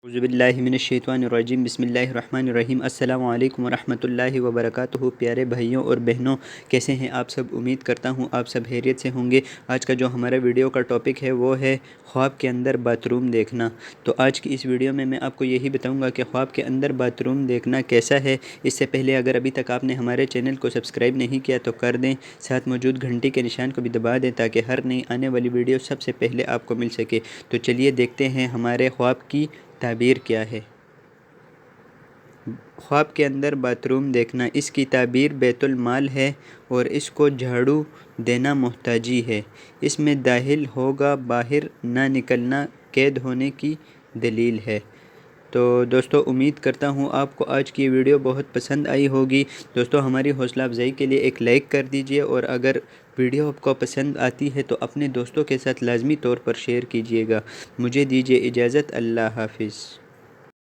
अऊज़ुबिल्लाहिमिनश्शैतानिर्रजीम बिस्मिल्लाहिर्रहमानिर्रहीम अस्सलामु अलैकुम वरहमतुल्लाहि वबरकातुहू। प्यारे भाइयों और बहनों, कैसे हैं आप सब? उम्मीद करता हूँ आप सब खैरियत से होंगे। आज का जो हमारा वीडियो का टॉपिक है वो है ख्वाब के अंदर बाथरूम देखना। तो आज की इस वीडियो में मैं आपको यही बताऊंगा कि ख्वाब के अंदर बाथरूम देखना कैसा है। इससे पहले अगर अभी तक आपने हमारे चैनल को सब्सक्राइब नहीं किया तो कर दें, साथ मौजूद घंटी के निशान को भी दबा दें ताकि हर नई आने वाली वीडियो सबसे पहले आपको मिल सके। तो चलिए देखते हैं हमारे ख्वाब की ताबीर क्या है। ख्वाब के अंदर बाथरूम देखना, इसकी ताबीर बैतुल माल है और इसको झाड़ू देना मोहताजी है। इसमें दाखिल होगा बाहर ना निकलना कैद होने की दलील है। तो दोस्तों, उम्मीद करता हूँ आपको आज की वीडियो बहुत पसंद आई होगी। दोस्तों, हमारी हौसला अफजाई के लिए एक लाइक कर दीजिए और अगर वीडियो आपको पसंद आती है तो अपने दोस्तों के साथ लाजमी तौर पर शेयर कीजिएगा। मुझे दीजिए इजाज़त। अल्लाह हाफिज़।